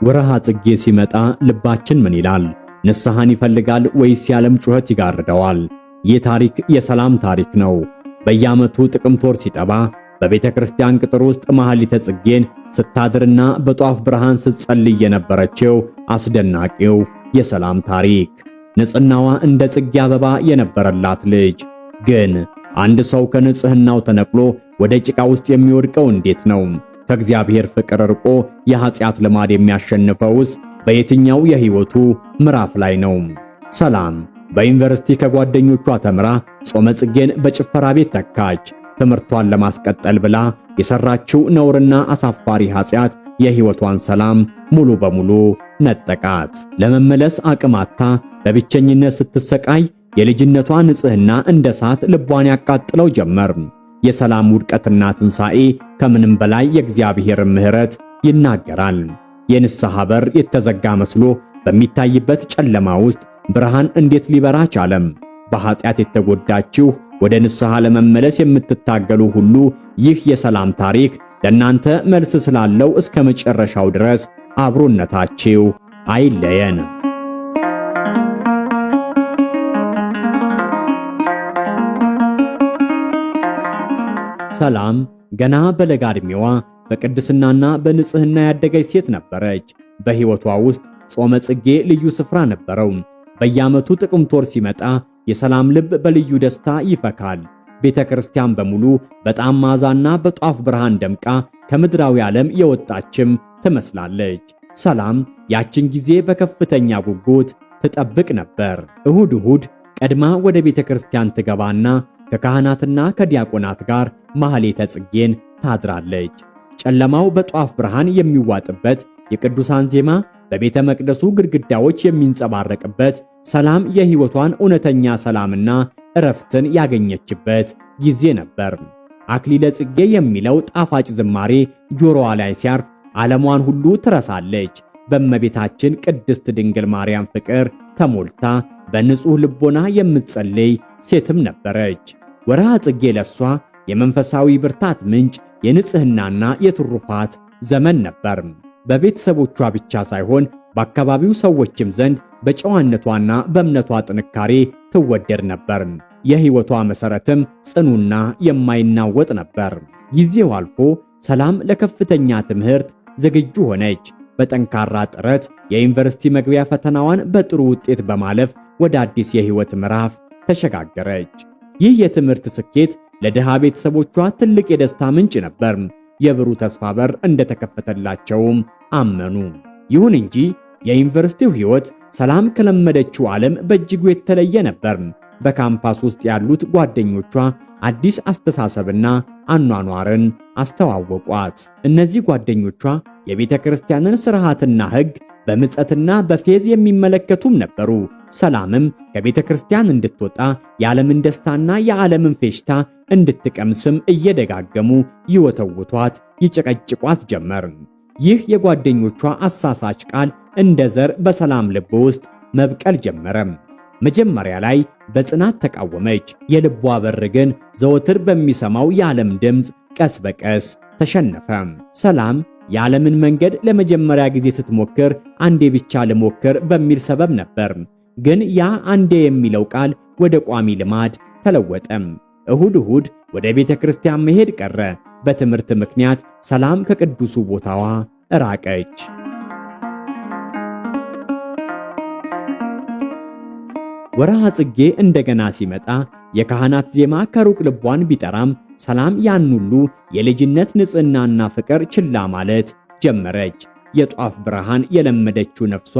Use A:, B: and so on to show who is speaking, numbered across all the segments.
A: ወርሃ ጽጌ ሲመጣ ልባችን ምን ይላል? ንስሐን ይፈልጋል ወይስ የዓለም ጩኸት ይጋርደዋል? ይህ ታሪክ የሰላም ታሪክ ነው። በየዓመቱ ጥቅምት ወር ሲጠባ በቤተ ክርስቲያን ቅጥር ውስጥ መኃልየ ጽጌን ስታድርና በጧፍ ብርሃን ስትጸልይ የነበረችው አስደናቂው የሰላም ታሪክ። ንጽሕናዋ እንደ ጽጌ አበባ የነበረላት ልጅ። ግን አንድ ሰው ከንጽሕናው ተነቅሎ ወደ ጭቃ ውስጥ የሚወድቀው እንዴት ነው? ከእግዚአብሔር ፍቅር ርቆ የኃጢአት ልማድ የሚያሸንፈውስ በየትኛው የሕይወቱ ምዕራፍ ላይ ነው? ሰላም በዩኒቨርሲቲ ከጓደኞቿ ተምራ ጾመ ጽጌን በጭፈራ ቤት ተካች። ትምህርቷን ለማስቀጠል ብላ የሰራችው ነውርና አሳፋሪ ኃጢአት የሕይወቷን ሰላም ሙሉ በሙሉ ነጠቃት። ለመመለስ አቅም አጥታ በብቸኝነት ስትሰቃይ የልጅነቷ ንጽሕና እንደ እሳት ልቧን ያቃጥለው ጀመር። የሰላም ውድቀትና ትንሣኤ ከምንም በላይ የእግዚአብሔር ምሕረት ይናገራል። የንስሐ በር የተዘጋ መስሎ በሚታይበት ጨለማ ውስጥ ብርሃን እንዴት ሊበራ ቻለም? በኃጢአት የተጎዳችሁ ወደ ንስሐ ለመመለስ የምትታገሉ ሁሉ ይህ የሰላም ታሪክ ለእናንተ መልስ ስላለው እስከ መጨረሻው ድረስ አብሮነታችሁ አይለየን። ሰላም ገና በለጋ ዕድሜዋ በቅድስናና በንጽሕና ያደገች ሴት ነበረች። በሕይወቷ ውስጥ ጾመ ጽጌ ልዩ ስፍራ ነበረው። በየዓመቱ ጥቅምት ወር ሲመጣ የሰላም ልብ በልዩ ደስታ ይፈካል። ቤተ ክርስቲያን በሙሉ በጣም መዓዛና በጧፍ ብርሃን ደምቃ ከምድራዊ ዓለም የወጣችም ትመስላለች። ሰላም ያችን ጊዜ በከፍተኛ ጉጉት ትጠብቅ ነበር። እሁድ እሁድ ቀድማ ወደ ቤተ ክርስቲያን ትገባና ከካህናትና ከዲያቆናት ጋር መኃልየ ጽጌን ታድራለች። ጨለማው በጧፍ ብርሃን የሚዋጥበት፣ የቅዱሳን ዜማ በቤተ መቅደሱ ግድግዳዎች የሚንጸባረቅበት፣ ሰላም የሕይወቷን እውነተኛ ሰላምና እረፍትን ያገኘችበት ጊዜ ነበር። አክሊለ ጽጌ የሚለው ጣፋጭ ዝማሬ ጆሮዋ ላይ ሲያርፍ ዓለሟን ሁሉ ትረሳለች። በእመቤታችን ቅድስት ድንግል ማርያም ፍቅር ተሞልታ በንጹሕ ልቦና የምትጸልይ ሴትም ነበረች። ወርሃ ጽጌ ለሷ የመንፈሳዊ ብርታት ምንጭ፣ የንጽሕናና የትሩፋት ዘመን ነበር። በቤተሰቦቿ ብቻ ሳይሆን በአካባቢው ሰዎችም ዘንድ በጨዋነቷና በእምነቷ ጥንካሬ ትወደድ ነበር። የሕይወቷ መሠረትም ጽኑና የማይናወጥ ነበር። ጊዜው አልፎ ሰላም ለከፍተኛ ትምህርት ዝግጁ ሆነች። በጠንካራ ጥረት የዩኒቨርሲቲ መግቢያ ፈተናዋን በጥሩ ውጤት በማለፍ ወደ አዲስ የሕይወት ምዕራፍ ተሸጋገረች። ይህ የትምህርት ስኬት ለድሃ ቤተሰቦቿ ትልቅ የደስታ ምንጭ ነበር። የብሩህ ተስፋ በር እንደተከፈተላቸውም አመኑ። ይሁን እንጂ የዩኒቨርሲቲው ሕይወት ሰላም ከለመደችው ዓለም በእጅጉ የተለየ ነበር። በካምፓስ ውስጥ ያሉት ጓደኞቿ አዲስ አስተሳሰብና አኗኗርን አስተዋወቋት። እነዚህ ጓደኞቿ የቤተ ክርስቲያንን ሥርዓትና ሕግ በምጸትና በፌዝ የሚመለከቱም ነበሩ። ሰላምም ከቤተ ክርስቲያን እንድትወጣ የዓለምን ደስታና የዓለምን ፌሽታ እንድትቀምስም እየደጋገሙ ይወተውቷት፣ ይጨቀጭቋት ጀመር። ይህ የጓደኞቿ አሳሳች ቃል እንደ ዘር በሰላም ልብ ውስጥ መብቀል ጀመረ። መጀመሪያ ላይ በጽናት ተቃወመች። የልቧ በር ግን ዘወትር በሚሰማው የዓለም ድምፅ ቀስ በቀስ ተሸነፈ። ሰላም የዓለምን መንገድ ለመጀመሪያ ጊዜ ስትሞክር አንዴ ብቻ ልሞክር በሚል ሰበብ ነበር። ግን ያ አንዴ የሚለው ቃል ወደ ቋሚ ልማድ ተለወጠ። እሁድ እሁድ ወደ ቤተ ክርስቲያን መሄድ ቀረ። በትምህርት ምክንያት ሰላም ከቅዱሱ ቦታዋ ራቀች። ወርሃ ጽጌ እንደገና ሲመጣ የካህናት ዜማ ከሩቅ ልቧን ቢጠራም ሰላም ያን ሁሉ የልጅነት ንጽሕናና ፍቅር ችላ ማለት ጀመረች። የጧፍ ብርሃን የለመደችው ነፍሷ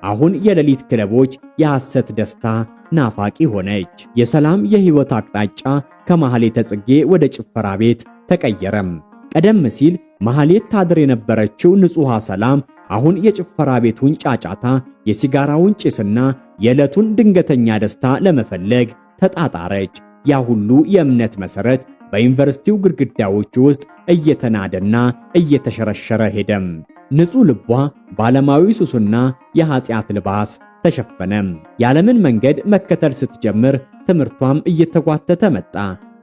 A: አሁን የሌሊት ክለቦች፣ የሐሰት ደስታ ናፋቂ ሆነች። የሰላም የሕይወት አቅጣጫ ከመኃልየ ጽጌ ወደ ጭፈራ ቤት ተቀየረም። ቀደም ሲል መኃልየት ታድር የነበረችው ንጹሐ ሰላም አሁን የጭፈራ ቤቱን ጫጫታ፣ የሲጋራውን ጭስና የዕለቱን ድንገተኛ ደስታ ለመፈለግ ተጣጣረች። ያ ሁሉ የእምነት መሠረት በዩኒቨርሲቲው ግድግዳዎች ውስጥ እየተናደና እየተሸረሸረ ሄደም። ንጹሕ ልቧ በዓለማዊ ሱስና የኃጢአት ልባስ ተሸፈነ። የዓለምን መንገድ መከተል ስትጀምር ትምህርቷም እየተጓተተ መጣ።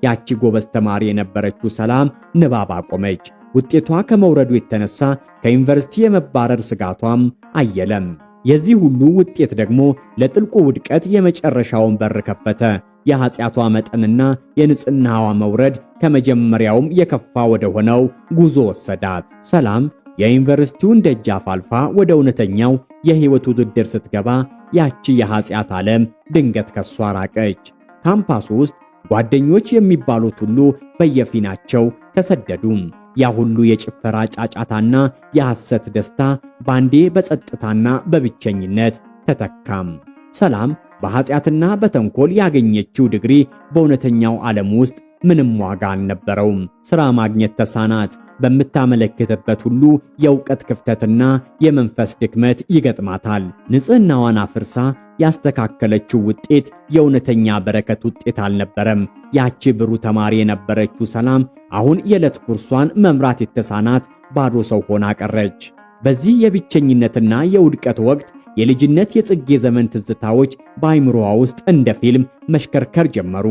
A: ያቺ ጎበዝ ተማሪ የነበረችው ሰላም ንባብ አቆመች። ውጤቷ ከመውረዱ የተነሳ ከዩኒቨርሲቲ የመባረር ስጋቷም አየለም። የዚህ ሁሉ ውጤት ደግሞ ለጥልቁ ውድቀት የመጨረሻውን በር ከፈተ። የኃጢአቷ መጠንና የንጽህናዋ መውረድ ከመጀመሪያውም የከፋ ወደ ሆነው ጉዞ ወሰዳት። ሰላም የዩኒቨርሲቲውን ደጃፍ አልፋ ወደ እውነተኛው የሕይወት ውድድር ስትገባ ያቺ የኃጢአት ዓለም ድንገት ከሷ ራቀች። ካምፓሱ ውስጥ ጓደኞች የሚባሉት ሁሉ በየፊናቸው ተሰደዱ። ያ ሁሉ የጭፈራ ጫጫታና የሐሰት ደስታ ባንዴ በጸጥታና በብቸኝነት ተተካም። ሰላም በኃጢአትና በተንኮል ያገኘችው ዲግሪ በእውነተኛው ዓለም ውስጥ ምንም ዋጋ አልነበረውም። ሥራ ማግኘት ተሳናት። በምታመለክትበት ሁሉ የእውቀት ክፍተትና የመንፈስ ድክመት ይገጥማታል። ንጽህናዋን አፍርሳ ያስተካከለችው ውጤት የእውነተኛ በረከት ውጤት አልነበረም። ያቺ ብሩህ ተማሪ የነበረችው ሰላም አሁን የዕለት ኩርሷን መምራት የተሳናት ባዶ ሰው ሆና ቀረች። በዚህ የብቸኝነትና የውድቀት ወቅት የልጅነት የጽጌ ዘመን ትዝታዎች በአይምሮዋ ውስጥ እንደ ፊልም መሽከርከር ጀመሩ።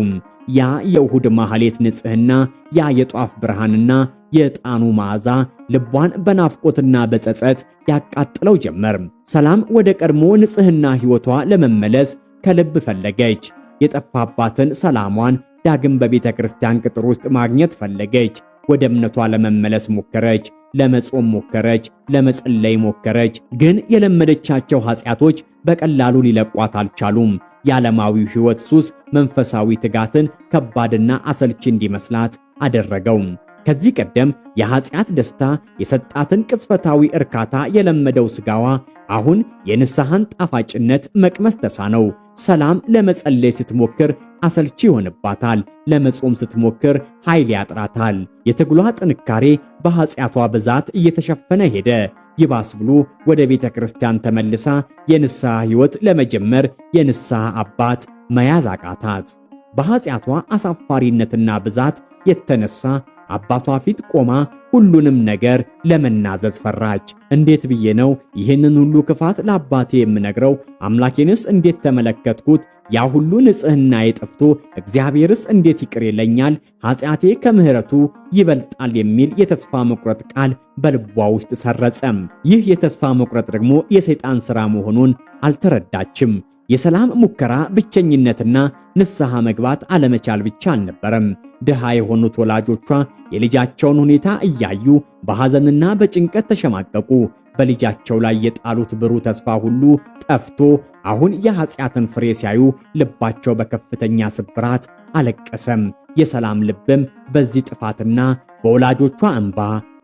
A: ያ የእሁድ ማህሌት ንጽህና፣ ያ የጧፍ ብርሃንና የዕጣኑ መዓዛ ልቧን በናፍቆትና በጸጸት ያቃጥለው ጀመር። ሰላም ወደ ቀድሞ ንጽህና ሕይወቷ ለመመለስ ከልብ ፈለገች። የጠፋባትን ሰላሟን ዳግም በቤተ ክርስቲያን ቅጥር ውስጥ ማግኘት ፈለገች። ወደ እምነቷ ለመመለስ ሞከረች። ለመጾም ሞከረች። ለመጸለይ ሞከረች። ግን የለመደቻቸው ኃጢአቶች በቀላሉ ሊለቋት አልቻሉም። የዓለማዊው ሕይወት ሱስ መንፈሳዊ ትጋትን ከባድና አሰልቺ እንዲመስላት አደረገው። ከዚህ ቀደም የኃጢአት ደስታ የሰጣትን ቅጽበታዊ እርካታ የለመደው ሥጋዋ አሁን የንስሐን ጣፋጭነት መቅመስ ተሳነው። ሰላም ለመጸለይ ስትሞክር አሰልቺ ይሆንባታል። ለመጾም ስትሞክር ኃይል ያጥራታል። የትግሏ ጥንካሬ በኃጢአቷ ብዛት እየተሸፈነ ሄደ። ይባስ ብሎ ወደ ቤተ ክርስቲያን ተመልሳ የንስሐ ሕይወት ለመጀመር የንስሐ አባት መያዝ አቃታት። በኃጢአቷ አሳፋሪነትና ብዛት የተነሳ አባቷ ፊት ቆማ ሁሉንም ነገር ለመናዘዝ ፈራች። እንዴት ብዬ ነው ይህንን ሁሉ ክፋት ለአባቴ የምነግረው? አምላኬንስ እንዴት ተመለከትኩት? ያ ሁሉ ንጽህናዬ ጠፍቶ እግዚአብሔርስ እንዴት ይቅር ይለኛል? ኃጢአቴ ከምሕረቱ ይበልጣል የሚል የተስፋ መቁረጥ ቃል በልቧ ውስጥ ሰረጸም። ይህ የተስፋ መቁረጥ ደግሞ የሰይጣን ሥራ መሆኑን አልተረዳችም። የሰላም ሙከራ ብቸኝነትና ንስሐ መግባት አለመቻል ብቻ አልነበረም። ድሃ የሆኑት ወላጆቿ የልጃቸውን ሁኔታ እያዩ በሐዘንና በጭንቀት ተሸማቀቁ። በልጃቸው ላይ የጣሉት ብሩህ ተስፋ ሁሉ ጠፍቶ አሁን የኃጢአትን ፍሬ ሲያዩ ልባቸው በከፍተኛ ስብራት አለቀሰም። የሰላም ልብም በዚህ ጥፋትና በወላጆቿ እንባ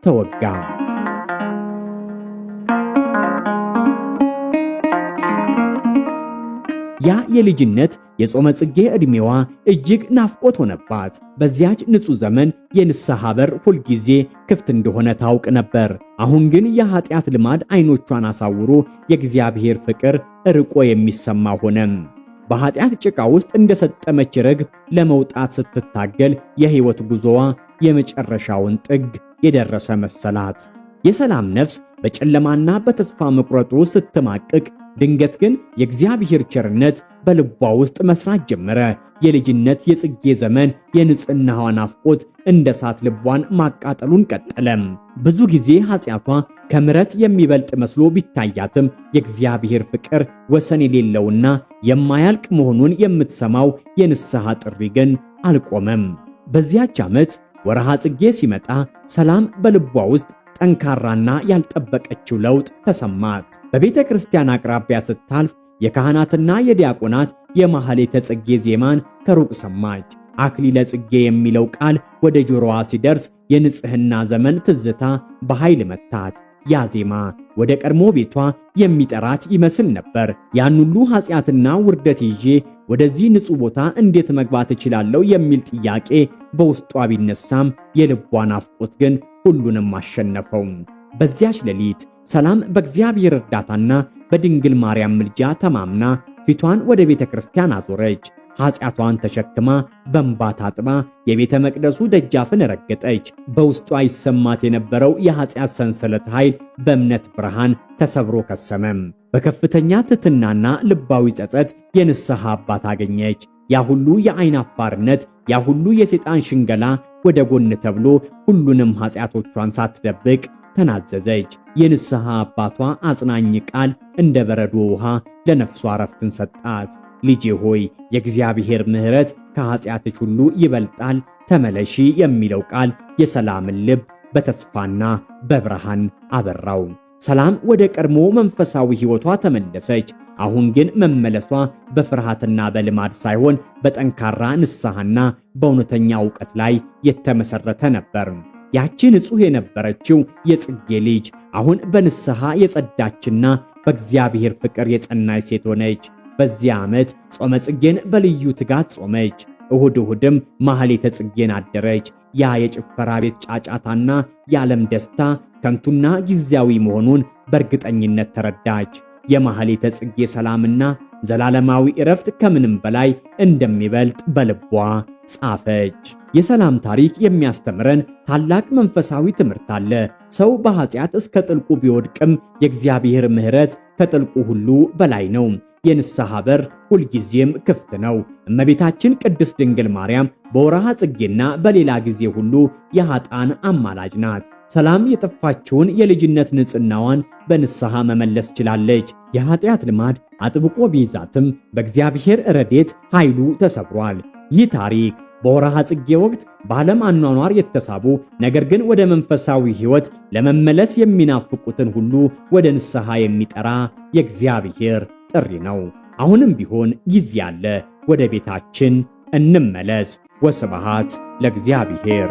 A: ተወጋ። ያ የልጅነት የጾመ ጽጌ ዕድሜዋ እጅግ ናፍቆት ሆነባት። በዚያች ንጹሕ ዘመን የንስሐ በር ሁልጊዜ ክፍት እንደሆነ ታውቅ ነበር። አሁን ግን የኃጢአት ልማድ ዓይኖቿን አሳውሮ የእግዚአብሔር ፍቅር ርቆ የሚሰማ ሆነም። በኃጢአት ጭቃ ውስጥ እንደሰጠመች ርግብ ለመውጣት ስትታገል የሕይወት ጉዞዋ የመጨረሻውን ጥግ የደረሰ መሰላት። የሰላም ነፍስ በጨለማና በተስፋ መቁረጡ ስትማቅቅ ድንገት ግን የእግዚአብሔር ቸርነት በልቧ ውስጥ መስራት ጀመረ። የልጅነት የጽጌ ዘመን የንጽህናዋ ናፍቆት እንደ እሳት ልቧን ማቃጠሉን ቀጠለም። ብዙ ጊዜ ኃጢአቷ ከምሕረት የሚበልጥ መስሎ ቢታያትም የእግዚአብሔር ፍቅር ወሰን የሌለውና የማያልቅ መሆኑን የምትሰማው የንስሐ ጥሪ ግን አልቆመም። በዚያች ዓመት ወርሃ ጽጌ ሲመጣ ሰላም በልቧ ውስጥ ጠንካራና ያልጠበቀችው ለውጥ ተሰማት። በቤተ ክርስቲያን አቅራቢያ ስታልፍ የካህናትና የዲያቆናት የማኅሌተ ጽጌ ዜማን ከሩቅ ሰማች። አክሊለ ጽጌ የሚለው ቃል ወደ ጆሮዋ ሲደርስ የንጽህና ዘመን ትዝታ በኃይል መታት። ያ ዜማ ወደ ቀድሞ ቤቷ የሚጠራት ይመስል ነበር። ያን ሁሉ ኃጢአትና ውርደት ይዤ ወደዚህ ንጹሕ ቦታ እንዴት መግባት እችላለሁ የሚል ጥያቄ በውስጧ ቢነሳም የልቧ ናፍቆት ግን ሁሉንም አሸነፈው። በዚያች ሌሊት ሰላም በእግዚአብሔር እርዳታና በድንግል ማርያም ምልጃ ተማምና ፊቷን ወደ ቤተ ክርስቲያን አዞረች። ኃጢአቷን ተሸክማ በእንባ ታጥባ የቤተ መቅደሱ ደጃፍን ረገጠች። በውስጧ ይሰማት የነበረው የኃጢአት ሰንሰለት ኃይል በእምነት ብርሃን ተሰብሮ ከሰመም። በከፍተኛ ትሕትናና ልባዊ ጸጸት የንስሐ አባት አገኘች። ያ ሁሉ የዓይን አፋርነት፣ ያ ሁሉ የሰይጣን ሽንገላ ወደ ጎን ተብሎ ሁሉንም ኃጢአቶቿን ሳትደብቅ ተናዘዘች። የንስሐ አባቷ አጽናኝ ቃል እንደ በረዶ ውሃ ለነፍሷ ዕረፍትን ሰጣት። ልጄ ሆይ የእግዚአብሔር ምሕረት ከኃጢአትሽ ሁሉ ይበልጣል፣ ተመለሺ የሚለው ቃል የሰላምን ልብ በተስፋና በብርሃን አበራው። ሰላም ወደ ቀድሞ መንፈሳዊ ሕይወቷ ተመለሰች። አሁን ግን መመለሷ በፍርሃትና በልማድ ሳይሆን በጠንካራ ንስሐና በእውነተኛ ዕውቀት ላይ የተመሰረተ ነበር። ያቺ ንጹሕ የነበረችው የጽጌ ልጅ አሁን በንስሐ የጸዳችና በእግዚአብሔር ፍቅር የጸናች ሴት ሆነች። በዚህ ዓመት ጾመ ጽጌን በልዩ ትጋት ጾመች። እሁድም ማኅሌተ ጽጌን አደረች። ያ የጭፈራ ቤት ጫጫታና የዓለም ደስታ ከንቱና ጊዜያዊ መሆኑን በእርግጠኝነት ተረዳች። የማኅሌተ ጽጌ ሰላምና ዘላለማዊ ዕረፍት ከምንም በላይ እንደሚበልጥ በልቧ ጻፈች። የሰላም ታሪክ የሚያስተምረን ታላቅ መንፈሳዊ ትምህርት አለ። ሰው በኃጢአት እስከ ጥልቁ ቢወድቅም የእግዚአብሔር ምሕረት ከጥልቁ ሁሉ በላይ ነው። የንስሐ በር ሁልጊዜም ክፍት ነው። እመቤታችን ቅድስት ድንግል ማርያም በወርሃ ጽጌና በሌላ ጊዜ ሁሉ የኃጥአን አማላጅ ናት። ሰላም የጠፋችውን የልጅነት ንጽሕናዋን በንስሐ መመለስ ችላለች። የኃጢአት ልማድ አጥብቆ ቢይዛትም በእግዚአብሔር ረድኤት ኃይሉ ተሰብሯል። ይህ ታሪክ በወርሃ ጽጌ ወቅት በዓለም አኗኗር የተሳቡ ነገር ግን ወደ መንፈሳዊ ሕይወት ለመመለስ የሚናፍቁትን ሁሉ ወደ ንስሐ የሚጠራ የእግዚአብሔር ጥሪ ነው። አሁንም ቢሆን ጊዜ አለ። ወደ ቤታችን እንመለስ። ወስብሐት ለእግዚአብሔር።